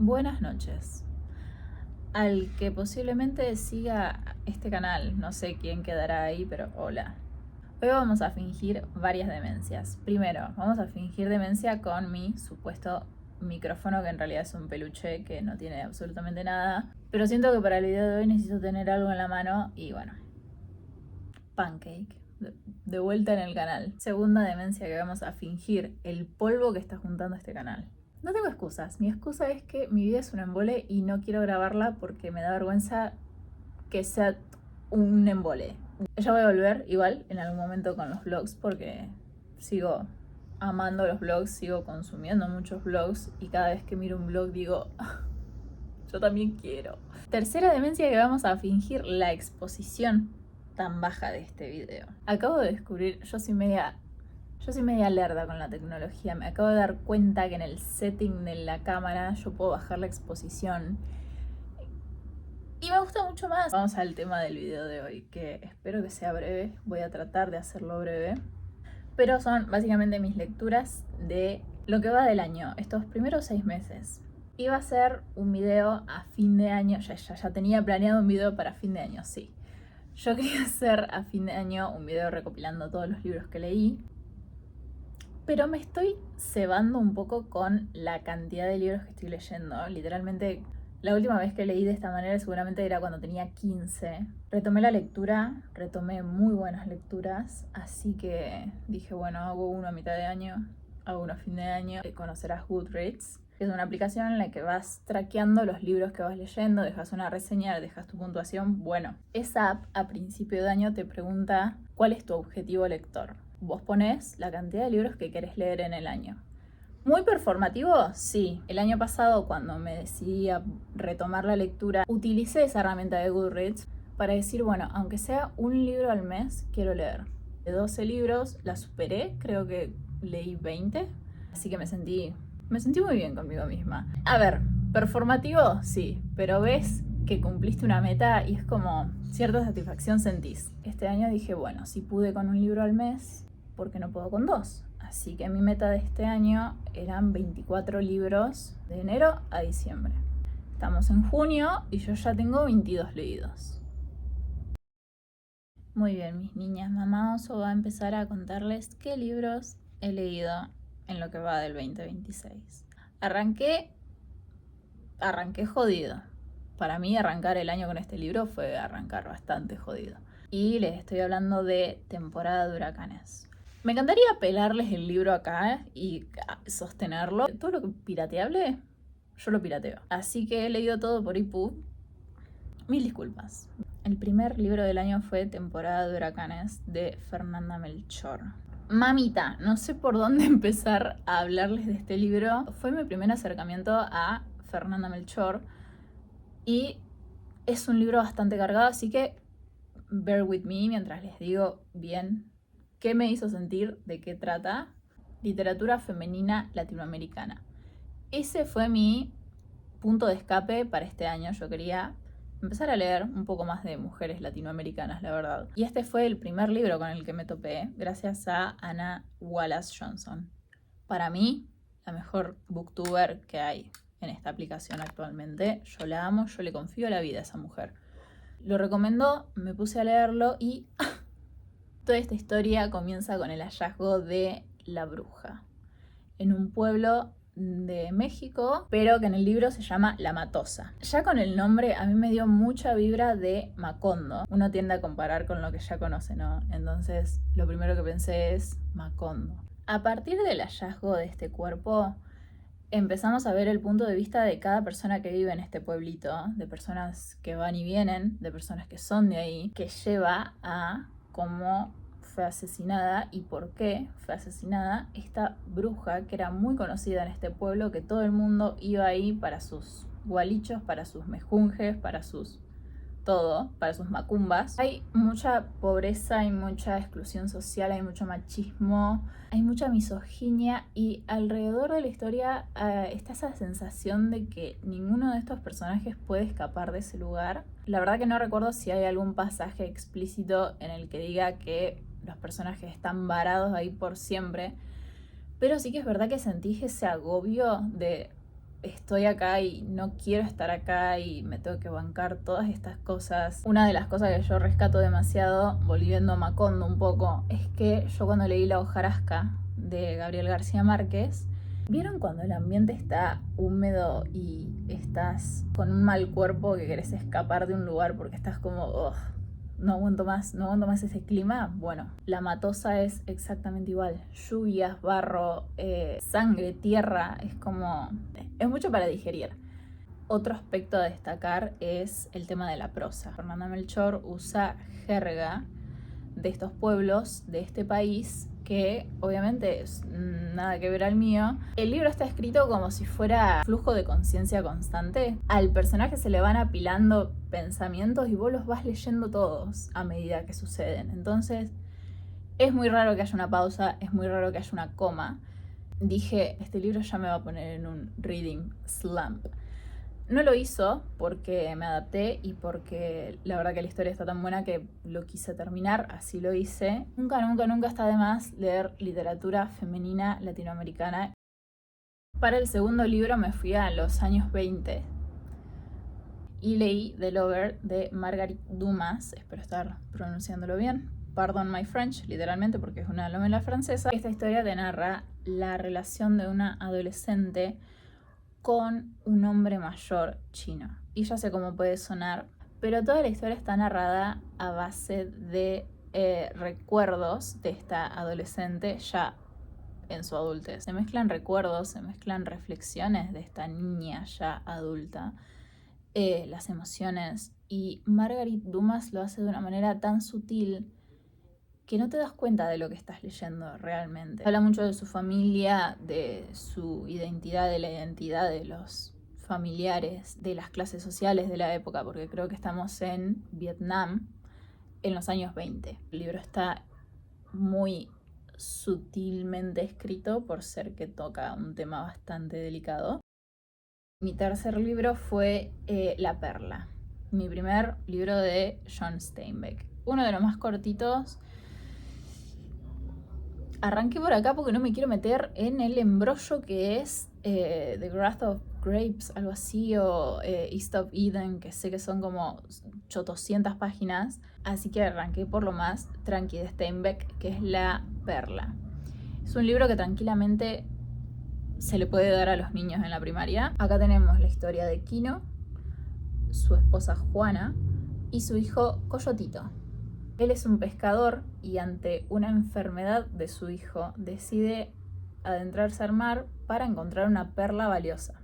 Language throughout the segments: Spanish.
Buenas noches. Al que posiblemente siga este canal, no sé quién quedará ahí, pero hola. Hoy vamos a fingir varias demencias. Primero, vamos a fingir demencia con mi supuesto micrófono, que en realidad es un peluche que no tiene absolutamente nada. Pero siento que para el video de hoy necesito tener algo en la mano y bueno, pancake. De vuelta en el canal. Segunda demencia que vamos a fingir, el polvo que está juntando este canal. No tengo excusas. Mi excusa es que mi vida es un embole y no quiero grabarla porque me da vergüenza que sea un embole. Ya voy a volver igual en algún momento con los vlogs porque sigo amando los vlogs, sigo consumiendo muchos vlogs y cada vez que miro un vlog digo, yo también quiero. Tercera demencia que vamos a fingir, la exposición tan baja de este video. Acabo de descubrir, yo soy media lerda con la tecnología. Me acabo de dar cuenta que en el setting de la cámara yo puedo bajar la exposición. Y me gusta mucho más. Vamos al tema del video de hoy, que espero que sea breve. Voy a tratar de hacerlo breve. Pero son básicamente mis lecturas de lo que va del año, estos primeros 6 meses. Iba a ser un video a fin de año. Ya tenía planeado un video para fin de año, sí. Yo quería hacer a fin de año un video recopilando todos los libros que leí. Pero me estoy cebando un poco con la cantidad de libros que estoy leyendo. Literalmente, la última vez que leí de esta manera seguramente era cuando tenía 15. Retomé la lectura, retomé muy buenas lecturas, así que dije, bueno, hago uno a mitad de año, hago uno a fin de año. Conocerás Goodreads, que es una aplicación en la que vas traqueando los libros que vas leyendo, dejas una reseña, dejas tu puntuación. Bueno, esa app a principio de año te pregunta cuál es tu objetivo lector. Vos ponés la cantidad de libros que querés leer en el año. ¿Muy performativo? Sí. El año pasado, cuando me decidí a retomar la lectura, utilicé esa herramienta de Goodreads para decir, bueno, aunque sea un libro al mes, quiero leer. De 12 libros, la superé, creo que leí 20, así que me sentí muy bien conmigo misma. A ver, performativo, sí, pero ves que cumpliste una meta y es como cierta satisfacción sentís. Este año dije, bueno, si pude con un libro al mes, ¿por qué no puedo con 2? Así que mi meta de este año eran 24 libros de enero a diciembre. Estamos en junio y yo ya tengo 22 leídos. Muy bien, mis niñas, mamá Oso va a empezar a contarles qué libros he leído en lo que va del 2026. Arranqué jodido. Para mí arrancar el año con este libro fue arrancar bastante jodido. Y les estoy hablando de Temporada de Huracanes. Me encantaría pelarles el libro acá y sostenerlo. Todo lo que pirateable, yo lo pirateo. Así que he leído todo por EPUB. Mil disculpas. El primer libro del año fue Temporada de Huracanes de Fernanda Melchor. Mamita, no sé por dónde empezar a hablarles de este libro. Fue mi primer acercamiento a Fernanda Melchor y es un libro bastante cargado, así que bear with me mientras les digo bien qué me hizo sentir, de qué trata. Literatura femenina latinoamericana. Ese fue mi punto de escape para este año. Yo quería empezar a leer un poco más de mujeres latinoamericanas, la verdad. Y este fue el primer libro con el que me topé, gracias a Ana Wallace Johnson. Para mí, la mejor booktuber que hay en esta aplicación actualmente. Yo la amo, yo le confío la vida a esa mujer. Lo recomendó, me puse a leerlo y toda esta historia comienza con el hallazgo de la bruja en un pueblo de México, pero que en el libro se llama La Matosa. Ya con el nombre a mí me dio mucha vibra de Macondo. Uno tiende a comparar con lo que ya conoce, ¿no? Entonces lo primero que pensé es Macondo. A partir del hallazgo de este cuerpo, empezamos a ver el punto de vista de cada persona que vive en este pueblito, de personas que van y vienen, de personas que son de ahí, que lleva a cómo fue asesinada y por qué fue asesinada esta bruja que era muy conocida en este pueblo, que todo el mundo iba ahí para sus gualichos, para sus mejunjes, para sus todo, para sus macumbas. Hay mucha pobreza, hay mucha exclusión social, hay mucho machismo, hay mucha misoginia y alrededor de la historia está esa sensación de que ninguno de estos personajes puede escapar de ese lugar. La verdad que no recuerdo si hay algún pasaje explícito en el que diga que los personajes están varados ahí por siempre, pero sí que es verdad que sentí ese agobio de estoy acá y no quiero estar acá y me tengo que bancar todas estas cosas. Una de las cosas que yo rescato demasiado, volviendo a Macondo un poco, es que yo cuando leí La hojarasca de Gabriel García Márquez, ¿vieron cuando el ambiente está húmedo y estás con un mal cuerpo que querés escapar de un lugar porque estás como, "Ugh, no aguanto más ese clima"? Bueno, La Matosa es exactamente igual. Lluvias, barro, sangre, tierra, es mucho para digerir. Otro aspecto a destacar es el tema de la prosa. Fernanda Melchor usa jerga de estos pueblos, de este país, que obviamente es nada que ver al mío. El libro está escrito como si fuera flujo de conciencia constante. Al personaje se le van apilando pensamientos y vos los vas leyendo todos a medida que suceden. Entonces, es muy raro que haya una pausa, es muy raro que haya una coma. Dije, este libro ya me va a poner en un reading slump. No lo hizo porque me adapté y porque la verdad que la historia está tan buena que lo quise terminar, así lo hice. Nunca está de más leer literatura femenina latinoamericana. Para el segundo libro me fui a los años 20 y leí The Lover de Marguerite Dumas, espero estar pronunciándolo bien. Pardon my French, literalmente, porque es una novela francesa. Esta historia te narra la relación de una adolescente con un hombre mayor chino. Y ya sé cómo puede sonar, pero toda la historia está narrada a base de recuerdos de esta adolescente ya en su adultez. Se mezclan recuerdos, se mezclan reflexiones de esta niña ya adulta, las emociones, y Marguerite Dumas lo hace de una manera tan sutil que no te das cuenta de lo que estás leyendo realmente. Habla mucho de su familia, de su identidad, de la identidad de los familiares, de las clases sociales de la época, porque creo que estamos en Vietnam en los años 20. El libro está muy sutilmente escrito por ser que toca un tema bastante delicado. Mi tercer libro fue La Perla, mi primer libro de John Steinbeck. Uno de los más cortitos. Arranqué por acá porque no me quiero meter en el embrollo que es The Wrath of Grapes, algo así, o East of Eden, que sé que son como 800 páginas. Así que arranqué por lo más tranqui de Steinbeck, que es La Perla. Es un libro que tranquilamente se le puede dar a los niños en la primaria. Acá tenemos la historia de Quino, su esposa Juana y su hijo Coyotito. Él es un pescador y ante una enfermedad de su hijo decide adentrarse al mar para encontrar una perla valiosa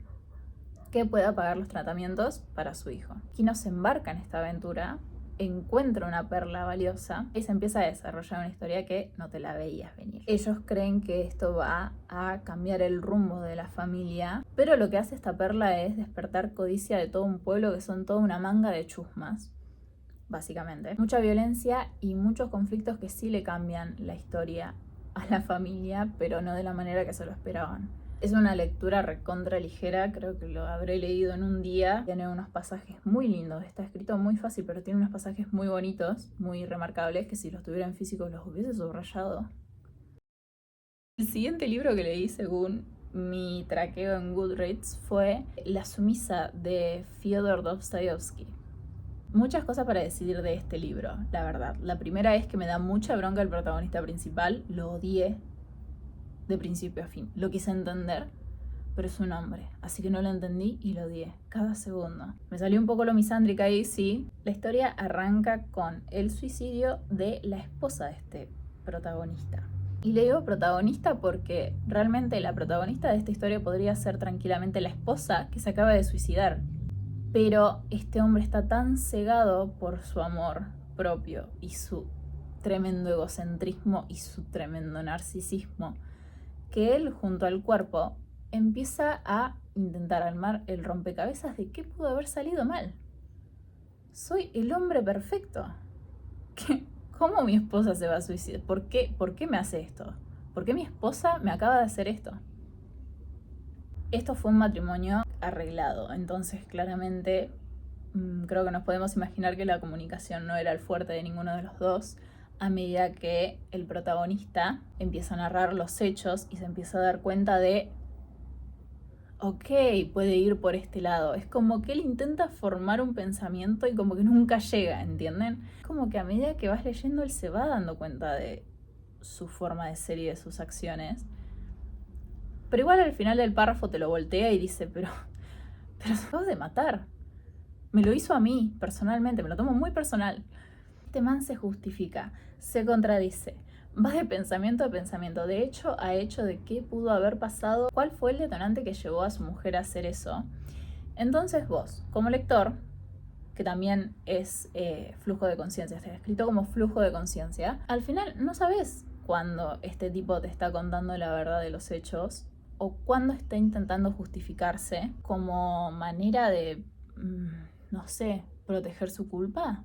que pueda pagar los tratamientos para su hijo. Quino se embarca en esta aventura, encuentra una perla valiosa y se empieza a desarrollar una historia que no te la veías venir. Ellos creen que esto va a cambiar el rumbo de la familia, pero lo que hace esta perla es despertar codicia de todo un pueblo que son toda una manga de chusmas. Básicamente. Mucha violencia y muchos conflictos que sí le cambian la historia a la familia, pero no de la manera que se lo esperaban. Es una lectura recontra ligera, creo que lo habré leído en un día. Tiene unos pasajes muy lindos, está escrito muy fácil, pero tiene unos pasajes muy bonitos, muy remarcables, que si los tuviera en físico los hubiese subrayado. El siguiente libro que leí, según mi traqueo en Goodreads, fue La sumisa de Fyodor Dostoyevsky. Muchas cosas para decidir de este libro, la verdad. La primera es que me da mucha bronca el protagonista principal. Lo odié de principio a fin. Lo quise entender, pero es un hombre. Así que no lo entendí y lo odié cada segundo. Me salió un poco lo misándrica ahí, sí. La historia arranca con el suicidio de la esposa de este protagonista. Y le digo protagonista porque realmente la protagonista de esta historia podría ser tranquilamente la esposa que se acaba de suicidar. Pero este hombre está tan cegado por su amor propio y su tremendo egocentrismo y su tremendo narcisismo que él, junto al cuerpo, empieza a intentar armar el rompecabezas de qué pudo haber salido mal. Soy el hombre perfecto. ¿Cómo mi esposa se va a suicidar? ¿Por qué me hace esto? ¿Por qué mi esposa me acaba de hacer esto? Esto fue un matrimonio arreglado, entonces claramente creo que nos podemos imaginar que la comunicación no era el fuerte de ninguno de los dos, a medida que el protagonista empieza a narrar los hechos y se empieza a dar cuenta de ok, puede ir por este lado. Es como que él intenta formar un pensamiento y como que nunca llega, ¿entienden? Como que a medida que vas leyendo él se va dando cuenta de su forma de ser y de sus acciones. Pero igual al final del párrafo te lo voltea y dice, pero se acabo de matar. Me lo hizo a mí, personalmente, me lo tomo muy personal. Este man se justifica, se contradice, va de pensamiento a pensamiento, de hecho a hecho de qué pudo haber pasado, cuál fue el detonante que llevó a su mujer a hacer eso. Entonces vos, como lector, que también es flujo de conciencia, está escrito como flujo de conciencia, al final no sabes cuándo este tipo te está contando la verdad de los hechos o cuándo está intentando justificarse como manera de, no sé, proteger su culpa.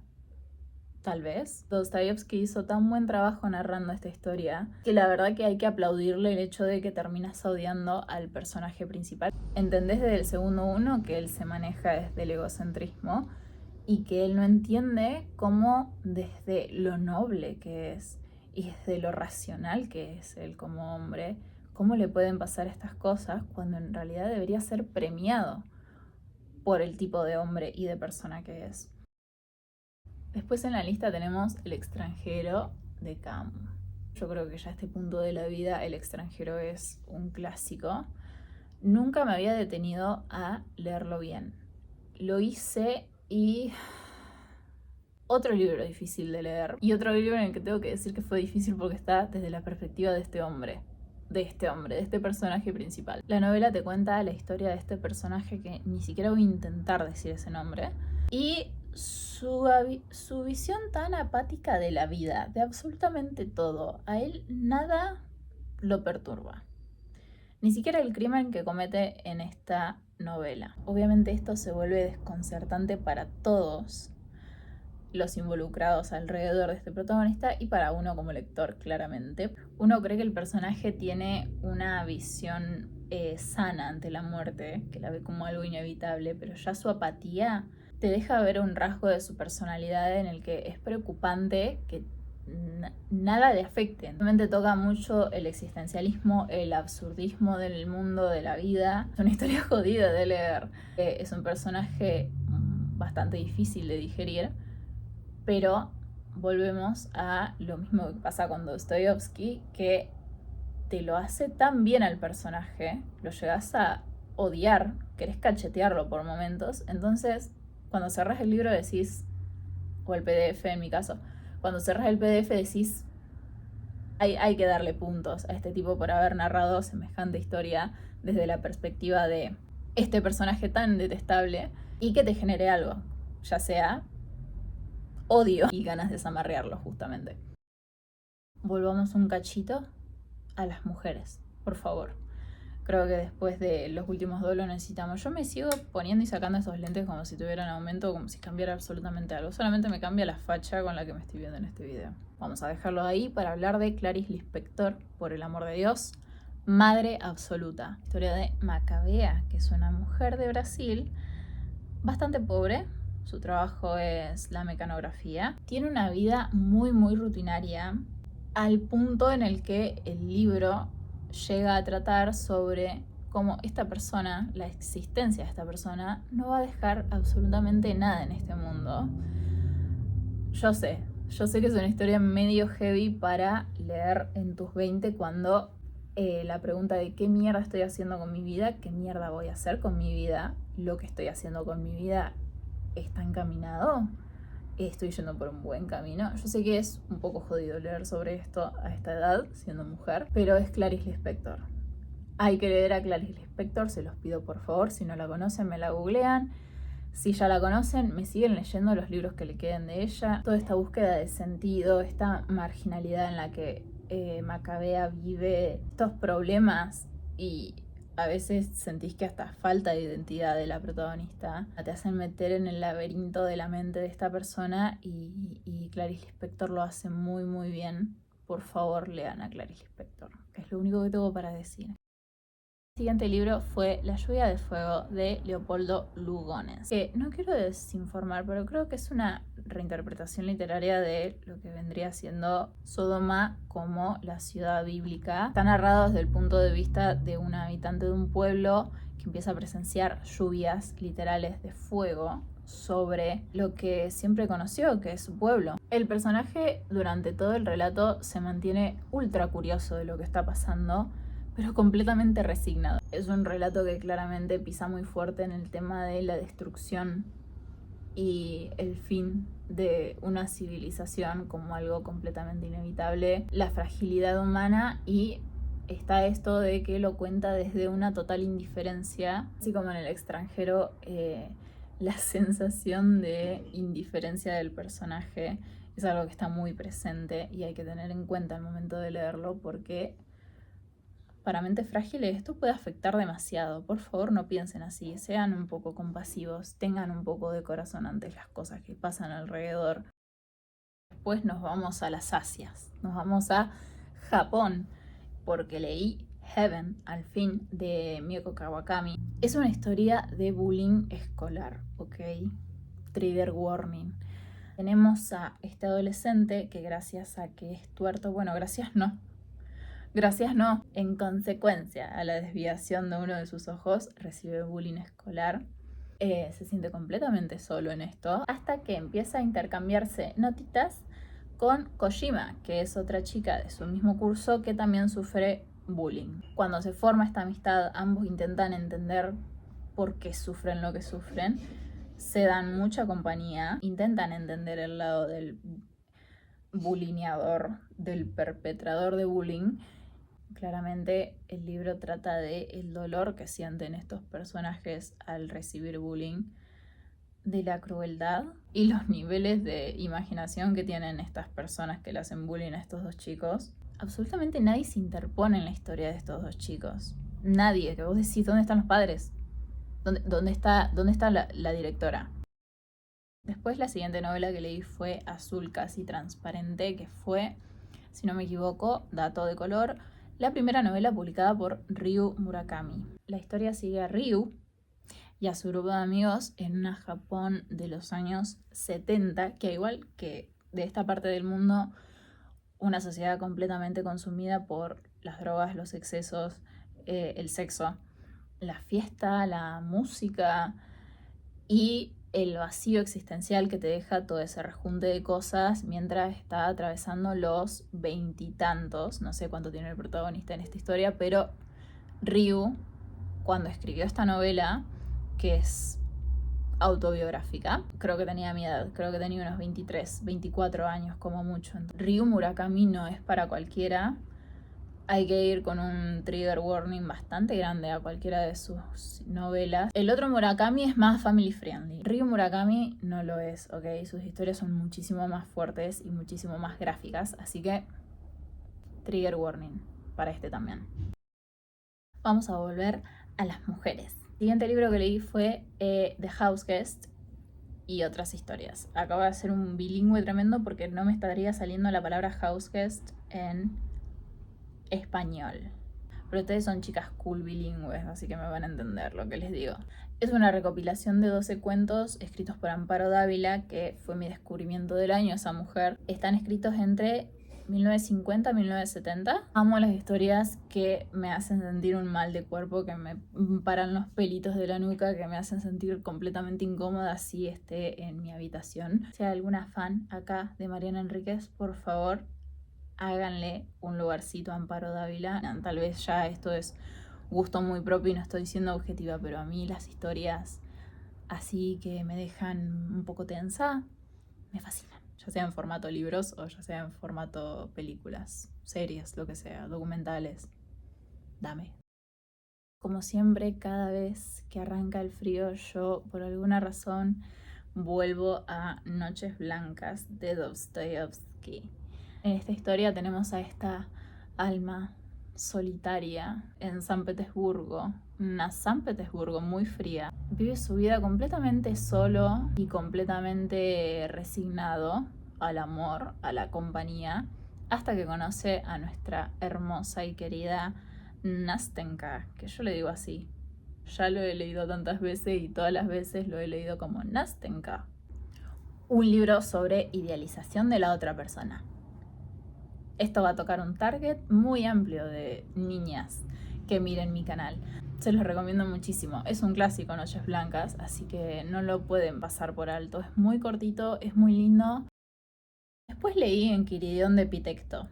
Tal vez. Dostoyevsky hizo tan buen trabajo narrando esta historia que la verdad que hay que aplaudirle el hecho de que terminas odiando al personaje principal. Entendés desde el segundo uno que él se maneja desde el egocentrismo y que él no entiende cómo desde lo noble que es y desde lo racional que es él como hombre, cómo le pueden pasar estas cosas cuando en realidad debería ser premiado por el tipo de hombre y de persona que es. Después en la lista tenemos El extranjero de Camus. Yo creo que ya a este punto de la vida El extranjero es un clásico. Nunca me había detenido a leerlo bien. Lo hice y... Otro libro difícil de leer. Y otro libro en el que tengo que decir que fue difícil porque está desde la perspectiva de este hombre. De este personaje principal. La novela te cuenta la historia de este personaje que ni siquiera voy a intentar decir ese nombre. Y su visión tan apática de la vida, de absolutamente todo. A él nada lo perturba. Ni siquiera el crimen que comete en esta novela. Obviamente esto se vuelve desconcertante para todos los involucrados alrededor de este protagonista y para uno como lector, claramente. Uno cree que el personaje tiene una visión sana ante la muerte, que la ve como algo inevitable, pero ya su apatía te deja ver un rasgo de su personalidad en el que es preocupante que nada le afecte. Realmente toca mucho el existencialismo, el absurdismo del mundo, de la vida. Es una historia jodida de leer. Es un personaje bastante difícil de digerir, pero volvemos a lo mismo que pasa con Dostoyevsky, que te lo hace tan bien al personaje, lo llegas a odiar, querés cachetearlo por momentos, entonces cuando cerrás el libro decís, o el PDF en mi caso, cuando cerrás el PDF decís, hay que darle puntos a este tipo por haber narrado semejante historia desde la perspectiva de este personaje tan detestable y que te genere algo, ya sea odio y ganas de zamarrearlo justamente. Volvamos un cachito a las mujeres, por favor. Creo que después de los últimos dos lo necesitamos. Yo me sigo poniendo y sacando estos lentes como si tuvieran aumento, como si cambiara absolutamente algo. Solamente me cambia la facha con la que me estoy viendo en este video. Vamos a dejarlo ahí para hablar de Clarice Lispector, por el amor de Dios. Madre absoluta. Historia de Macabea, que es una mujer de Brasil bastante pobre. Su trabajo es la mecanografía. Tiene una vida muy rutinaria, al punto en el que el libro llega a tratar sobre cómo esta persona, la existencia de esta persona, no va a dejar absolutamente nada en este mundo. Yo sé que es una historia medio heavy para leer en tus 20 cuando la pregunta de qué mierda estoy haciendo con mi vida, qué mierda voy a hacer con mi vida, lo que estoy haciendo con mi vida está encaminado, estoy yendo por un buen camino. Yo sé que es un poco jodido leer sobre esto a esta edad, siendo mujer, pero es Clarice Lispector. Hay que leer a Clarice Lispector, se los pido por favor, si no la conocen me la googlean. Si ya la conocen, me siguen leyendo los libros que le queden de ella. Toda esta búsqueda de sentido, esta marginalidad en la que Macabea vive, estos problemas y a veces sentís que hasta falta de identidad de la protagonista te hacen meter en el laberinto de la mente de esta persona y Clarice Lispector lo hace muy bien. Por favor, lean a Clarice Lispector, que es lo único que tengo para decir. El siguiente libro fue La lluvia de fuego de Leopoldo Lugones, que no quiero desinformar, pero creo que es una reinterpretación literaria de lo que vendría siendo Sodoma como la ciudad bíblica. Está narrado desde el punto de vista de un habitante de un pueblo que empieza a presenciar lluvias literales de fuego sobre lo que siempre conoció, que es su pueblo. El personaje durante todo el relato se mantiene ultra curioso de lo que está pasando, pero completamente resignado. Es un relato que claramente pisa muy fuerte en el tema de la destrucción y el fin de una civilización como algo completamente inevitable, la fragilidad humana, y está esto de que lo cuenta desde una total indiferencia, así como en El extranjero. La sensación de indiferencia del personaje es algo que está muy presente y hay que tener en cuenta al momento de leerlo, porque para mentes frágiles esto puede afectar demasiado. Por favor, no piensen así, sean un poco compasivos, tengan un poco de corazón ante las cosas que pasan alrededor. Después nos vamos a las Asias, nos vamos a Japón, porque leí Heaven, al fin, de Mieko Kawakami. Es una historia de bullying escolar, ¿ok? Trigger warning. Tenemos a este adolescente que gracias a que es tuerto, bueno, gracias no, en consecuencia a la desviación de uno de sus ojos, recibe bullying escolar. Se siente completamente solo en esto, hasta que empieza a intercambiarse notitas con Kojima, que es otra chica de su mismo curso que también sufre bullying. Cuando se forma esta amistad, ambos intentan entender por qué sufren lo que sufren, se dan mucha compañía, intentan entender el lado del bullyingador, del perpetrador de bullying. Claramente el libro trata de el dolor que sienten estos personajes al recibir bullying, de la crueldad y los niveles de imaginación que tienen estas personas que le hacen bullying a estos dos chicos. Absolutamente nadie se interpone en la historia de estos dos chicos. Nadie, que vos decís, ¿dónde están los padres? ¿Dónde está la directora? Después la siguiente novela que leí fue Azul casi transparente, que fue, si no me equivoco, dato de color, la primera novela publicada por Ryu Murakami. La historia sigue a Ryu y a su grupo de amigos en una Japón de los años 70, que igual que de esta parte del mundo, una sociedad completamente consumida por las drogas, los excesos, el sexo, la fiesta, la música y el vacío existencial que te deja todo ese rejunte de cosas mientras está atravesando los veintitantos. No sé cuánto tiene el protagonista en esta historia, pero Ryu, cuando escribió esta novela, que es autobiográfica, creo que tenía mi edad, creo que tenía unos 23, 24 años como mucho. Ryu Murakami no es para cualquiera. Hay que ir con un trigger warning bastante grande a cualquiera de sus novelas. El otro Murakami es más family friendly. Ryu Murakami no lo es, ¿ok? Sus historias son muchísimo más fuertes y muchísimo más gráficas, así que trigger warning para este también. Vamos a volver a las mujeres. El siguiente libro que leí fue The House Guest y otras historias. Acabo de hacer un bilingüe tremendo porque no me estaría saliendo la palabra house guest en español. Pero ustedes son chicas cool bilingües, así que me van a entender lo que les digo. Es una recopilación de 12 cuentos escritos por Amparo Dávila, que fue mi descubrimiento del año, esa mujer. Están escritos entre 1950 y 1970. Amo las historias que me hacen sentir un mal de cuerpo, que me paran los pelitos de la nuca, que me hacen sentir completamente incómoda si esté en mi habitación. Si hay alguna fan acá de Mariana Enríquez, por favor, háganle un lugarcito a Amparo Dávila. Tal vez ya esto es gusto muy propio y no estoy siendo objetiva, pero a mí las historias así que me dejan un poco tensa me fascinan, ya sea en formato libros o ya sea en formato películas, series, lo que sea, documentales. Dame. Como siempre, cada vez que arranca el frío, yo por alguna razón vuelvo a Noches Blancas de Dostoyevsky. En esta historia tenemos a esta alma solitaria en San Petersburgo, una San Petersburgo muy fría. Vive su vida completamente solo y completamente resignado al amor, a la compañía, hasta que conoce a nuestra hermosa y querida Nastenka, que yo le digo así. Ya lo he leído tantas veces y todas las veces lo he leído como Nastenka. Un libro sobre idealización de la otra persona. Esto va a tocar un target muy amplio de niñas que miren mi canal. Se los recomiendo muchísimo. Es un clásico, Noches Blancas, así que no lo pueden pasar por alto. Es muy cortito, es muy lindo. Después leí Enquiridión de Epicteto.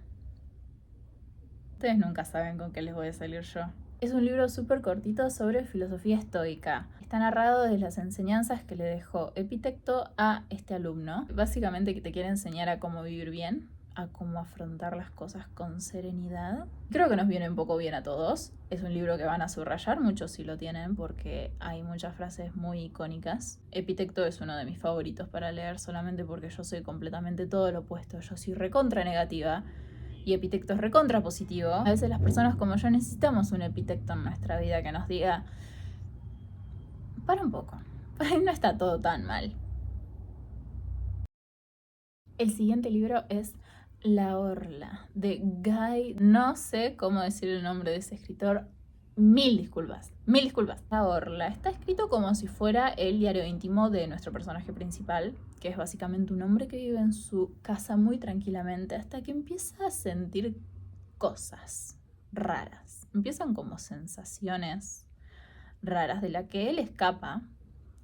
Ustedes nunca saben con qué les voy a salir yo. Es un libro súper cortito sobre filosofía estoica. Está narrado desde las enseñanzas que le dejó Epicteto a este alumno. Básicamente que te quiere enseñar a cómo vivir bien, a cómo afrontar las cosas con serenidad. Creo que nos viene un poco bien a todos. Es un libro que van a subrayar, muchos sí lo tienen porque hay muchas frases muy icónicas. Epicteto es uno de mis favoritos para leer solamente porque yo soy completamente todo lo opuesto. Yo soy recontra negativa y Epicteto es recontra positivo. A veces las personas como yo necesitamos un Epicteto en nuestra vida que nos diga: para un poco, no está todo tan mal. El siguiente libro es La Orla, de Guy... No sé cómo decir el nombre de ese escritor. Mil disculpas, mil disculpas. La Orla está escrito como si fuera el diario íntimo de nuestro personaje principal, que es básicamente un hombre que vive en su casa muy tranquilamente hasta que empieza a sentir cosas raras. Empiezan como sensaciones raras de las que él escapa.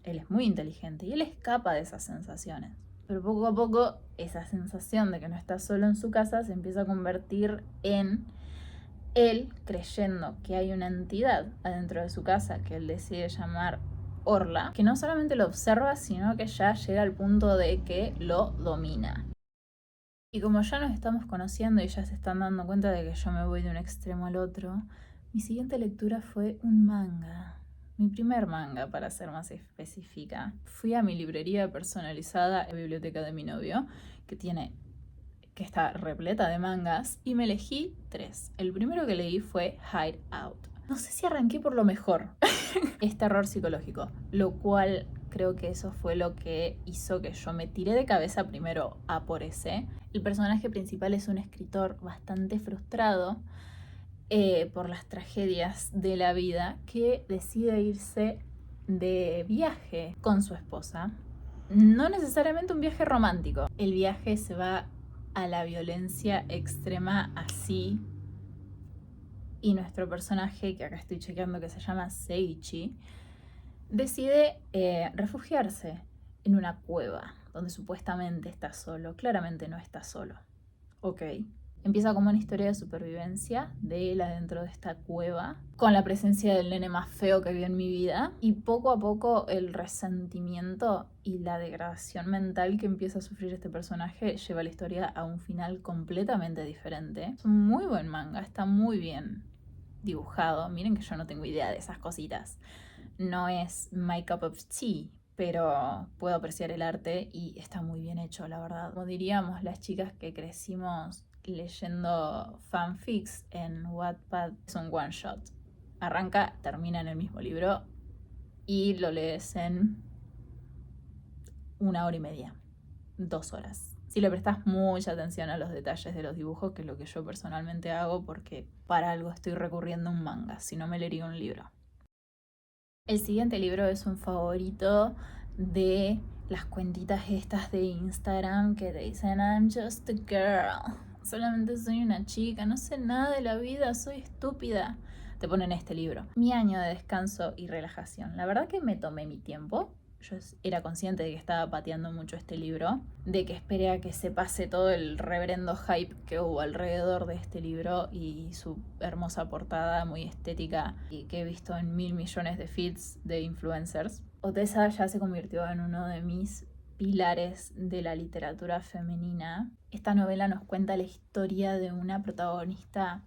Él es muy inteligente y él escapa de esas sensaciones. Pero poco a poco esa sensación de que no está solo en su casa se empieza a convertir en él creyendo que hay una entidad adentro de su casa que él decide llamar Orla, que no solamente lo observa, sino que ya llega al punto de que lo domina. Y como ya nos estamos conociendo y ya se están dando cuenta de que yo me voy de un extremo al otro, mi siguiente lectura fue un manga. Mi primer manga, para ser más específica. Fui a mi librería personalizada, la biblioteca de mi novio, que está repleta de mangas, y me elegí 3. El primero que leí fue Hide Out. No sé si arranqué por lo mejor. Es terror psicológico, lo cual creo que eso fue lo que hizo que yo me tiré de cabeza primero a por ese. El personaje principal es un escritor bastante frustrado por las tragedias de la vida que decide irse de viaje con su esposa. No necesariamente un viaje romántico. El viaje se va a la violencia extrema así. Y nuestro personaje, que acá estoy chequeando que se llama Seiichi, decide refugiarse en una cueva donde supuestamente está solo. Claramente no está solo. Ok. Empieza como una historia de supervivencia de él adentro de esta cueva, con la presencia del nene más feo que vi en mi vida, y poco a poco el resentimiento y la degradación mental que empieza a sufrir este personaje lleva la historia a un final completamente diferente. Es un muy buen manga, está muy bien dibujado. Miren que yo no tengo idea de esas cositas. No es my cup of tea, pero puedo apreciar el arte y está muy bien hecho, la verdad. Como diríamos las chicas que crecimos leyendo fanfics en Wattpad, es un one shot. Arranca, termina en el mismo libro y lo lees en 1 hora y media, 2 horas. Si le prestas mucha atención a los detalles de los dibujos, que es lo que yo personalmente hago, porque para algo estoy recurriendo a un manga, si no me leería un libro. El siguiente libro es un favorito de las cuentitas estas de Instagram que te dicen I'm just a girl, solamente soy una chica, no sé nada de la vida, soy estúpida. Te ponen este libro. Mi año de descanso y relajación. La verdad que me tomé mi tiempo. Yo era consciente de que estaba pateando mucho este libro, de que esperé a que se pase todo el reverendo hype que hubo alrededor de este libro y su hermosa portada muy estética y que he visto en 1000 millones de feeds de influencers. Otessa ya se convirtió en uno de mis pilares de la literatura femenina. Esta novela nos cuenta la historia de una protagonista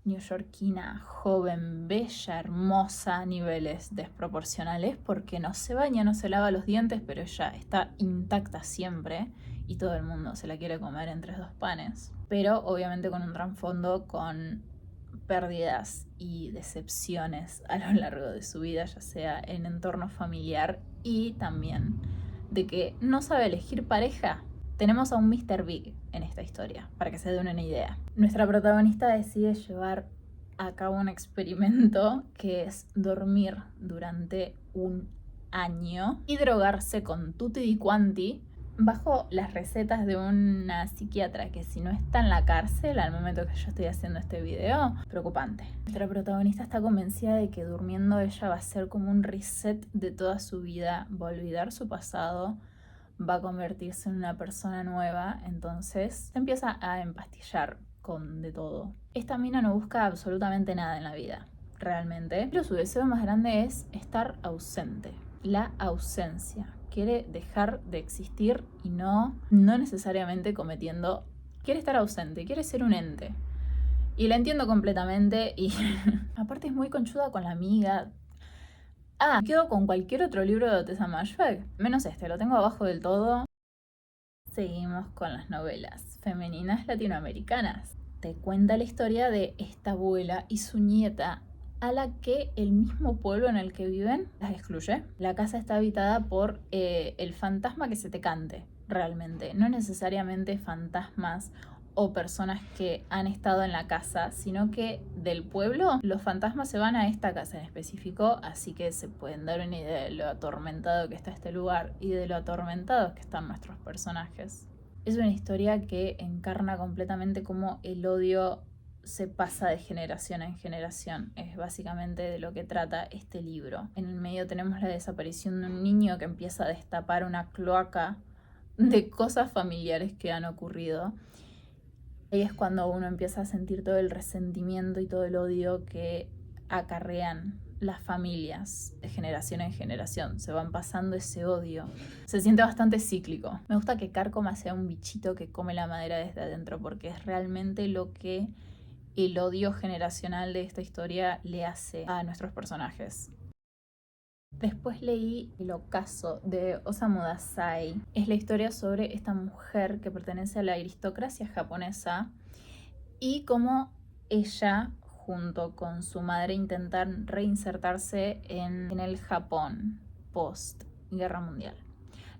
neoyorquina, joven, bella, hermosa, a niveles desproporcionales, porque no se baña, no se lava los dientes, pero ella está intacta siempre y todo el mundo se la quiere comer entre 2 panes. Pero obviamente con un trasfondo con pérdidas y decepciones a lo largo de su vida, ya sea en entorno familiar y también de que no sabe elegir pareja. Tenemos a un Mr. Big en esta historia, para que se den una idea. Nuestra protagonista decide llevar a cabo un experimento que es dormir durante 1 año y drogarse con tutti di quanti bajo las recetas de una psiquiatra que si no está en la cárcel al momento que yo estoy haciendo este video, preocupante. Nuestra protagonista está convencida de que durmiendo ella va a ser como un reset de toda su vida, va a olvidar su pasado, va a convertirse en una persona nueva, entonces se empieza a empastillar con de todo. Esta mina no busca absolutamente nada en la vida, realmente, pero su deseo más grande es estar ausente, la ausencia. Quiere dejar de existir y no necesariamente cometiendo. Quiere estar ausente, quiere ser un ente. Y la entiendo completamente y aparte es muy conchuda con la amiga. Me quedo con cualquier otro libro de Ottessa Moshfegh, menos este, lo tengo abajo del todo. Seguimos con las novelas femeninas latinoamericanas. Te cuenta la historia de esta abuela y su nieta a la que el mismo pueblo en el que viven las excluye. La casa está habitada por el fantasma que se te cante, realmente. No necesariamente fantasmas o personas que han estado en la casa, sino que del pueblo los fantasmas se van a esta casa en específico, así que se pueden dar una idea de lo atormentado que está este lugar y de lo atormentados que están nuestros personajes. Es una historia que encarna completamente cómo el odio se pasa de generación en generación. Es básicamente de lo que trata este libro. En el medio tenemos la desaparición de un niño que empieza a destapar una cloaca de cosas familiares que han ocurrido. Ahí es cuando uno empieza a sentir todo el resentimiento y todo el odio que acarrean las familias de generación en generación. Se van pasando ese odio. Se siente bastante cíclico. Me gusta que Cárcoma sea un bichito que come la madera desde adentro, porque es realmente lo que el odio generacional de esta historia le hace a nuestros personajes. Después leí El ocaso de Osamu Dazai. Es la historia sobre esta mujer que pertenece a la aristocracia japonesa y cómo ella, junto con su madre, intentan reinsertarse en el Japón post Guerra Mundial.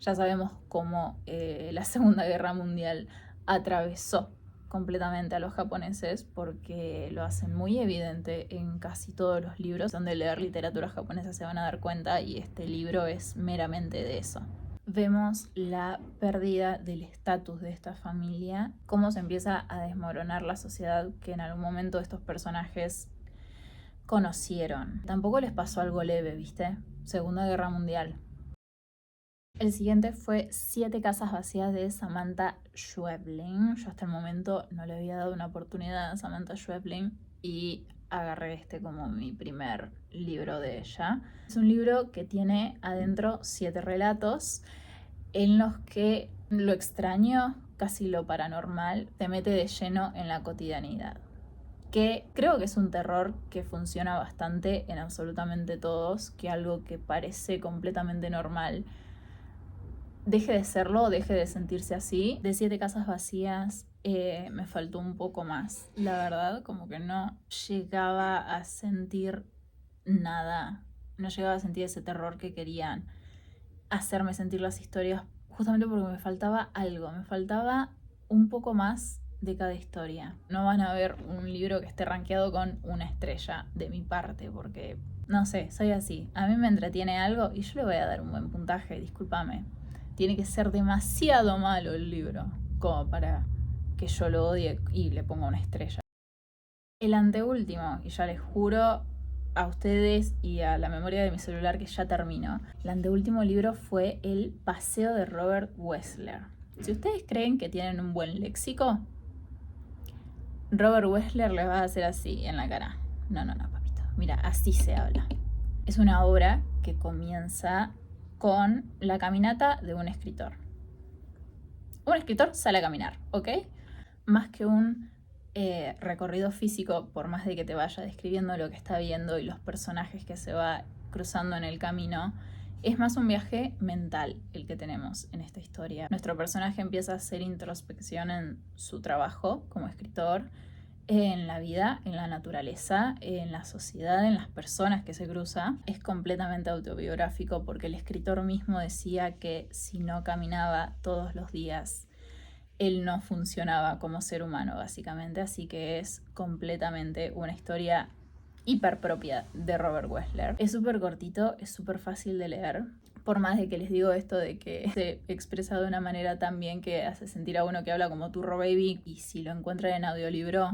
Ya sabemos cómo la Segunda Guerra Mundial atravesó completamente a los japoneses, porque lo hacen muy evidente en casi todos los libros donde leer literatura japonesa se van a dar cuenta, y este libro es meramente de eso. Vemos la pérdida del estatus de esta familia, cómo se empieza a desmoronar la sociedad que en algún momento estos personajes conocieron. Tampoco les pasó algo leve, ¿viste? Segunda Guerra Mundial. El siguiente fue 7 casas vacías de Samantha Schweblin. Yo hasta el momento no le había dado una oportunidad a Samantha Schweblin y agarré este como mi primer libro de ella. Es un libro que tiene adentro 7 relatos en los que lo extraño, casi lo paranormal, te mete de lleno en la cotidianidad. Que creo que es un terror que funciona bastante en absolutamente todos, que algo que parece completamente normal deje de serlo, deje de sentirse así. De 7 casas vacías me faltó un poco más, la verdad, como que no llegaba a sentir nada, no llegaba a sentir ese terror que querían hacerme sentir las historias, justamente porque me faltaba algo, me faltaba un poco más de cada historia. No van a ver un libro que esté rankeado con 1 estrella de mi parte, porque no sé, soy así. A mí me entretiene algo y yo le voy a dar un buen puntaje, discúlpame. Tiene que ser demasiado malo el libro como para que yo lo odie y le ponga 1 estrella. El anteúltimo, y ya les juro a ustedes y a la memoria de mi celular que ya termino, el anteúltimo libro fue El paseo de Robert Wessler. Si ustedes creen que tienen un buen léxico, Robert Wessler les va a hacer así en la cara. No, papito. Mira, así se habla. Es una obra que comienza con la caminata de un escritor. Un escritor sale a caminar, ¿ok? Más que un recorrido físico, por más de que te vaya describiendo lo que está viendo y los personajes que se va cruzando en el camino, es más un viaje mental el que tenemos en esta historia. Nuestro personaje empieza a hacer introspección en su trabajo como escritor, en la vida, en la naturaleza, en la sociedad, en las personas que se cruza. Es completamente autobiográfico, porque el escritor mismo decía que si no caminaba todos los días, él no funcionaba como ser humano, básicamente. Así que es completamente una historia hiper propia de Robert Wessler. Es súper cortito, es súper fácil de leer, Por más de que les digo esto de que se expresa de una manera tan bien que hace sentir a uno que habla como Turro Baby, y si lo encuentran en audiolibro,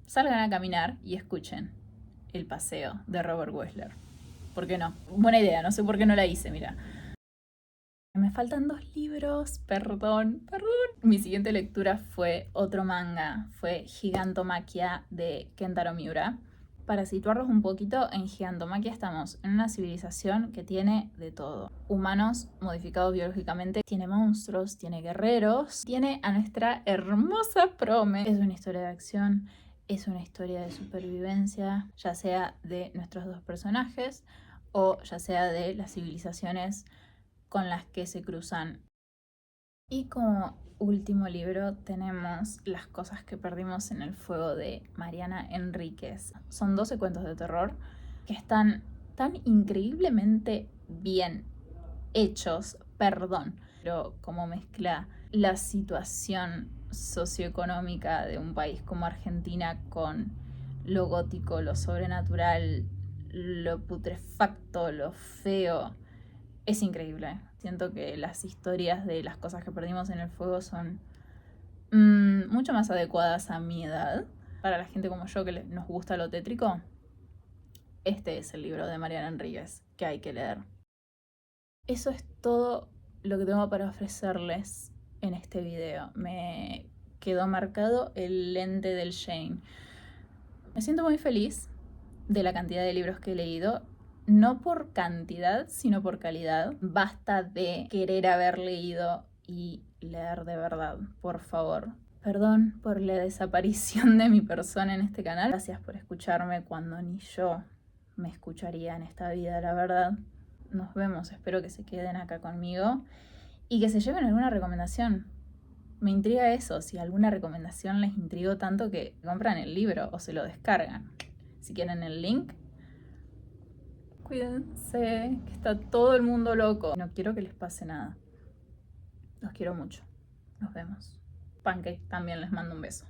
salgan a caminar y escuchen El paseo de Robert Wessler. ¿Por qué no? Buena idea, no sé por qué no la hice, mira. Me faltan 2 libros, perdón. Mi siguiente lectura fue otro manga, fue Gigantomachia de Kentaro Miura. Para situarlos un poquito, en Gigantomachia estamos en una civilización que tiene de todo. Humanos modificados biológicamente, tiene monstruos, tiene guerreros, tiene a nuestra hermosa Prome. Es una historia de acción, es una historia de supervivencia, ya sea de nuestros 2 personajes o ya sea de las civilizaciones con las que se cruzan. Y como último libro tenemos Las cosas que perdimos en el fuego de Mariana Enríquez. Son 12 cuentos de terror que están tan increíblemente bien hechos, pero como mezcla la situación socioeconómica de un país como Argentina con lo gótico, lo sobrenatural, lo putrefacto, lo feo. Es increíble. Siento que las historias de las cosas que perdimos en el fuego son mucho más adecuadas a mi edad. Para la gente como yo que nos gusta lo tétrico, este es el libro de Mariana Enríquez que hay que leer. Eso es todo lo que tengo para ofrecerles en este video. Me quedó marcado el lente del Shane. Me siento muy feliz de la cantidad de libros que he leído. No por cantidad, sino por calidad. Basta de querer haber leído y leer de verdad, por favor. Perdón por la desaparición de mi persona en este canal. Gracias por escucharme cuando ni yo me escucharía en esta vida, la verdad. Nos vemos, espero que se queden acá conmigo y que se lleven alguna recomendación. Me intriga eso, si alguna recomendación les intrigó tanto que compran el libro o se lo descargan. Si quieren el link, cuídense, que está todo el mundo loco. No quiero que les pase nada. Los quiero mucho. Nos vemos. Pancake también les mando un beso.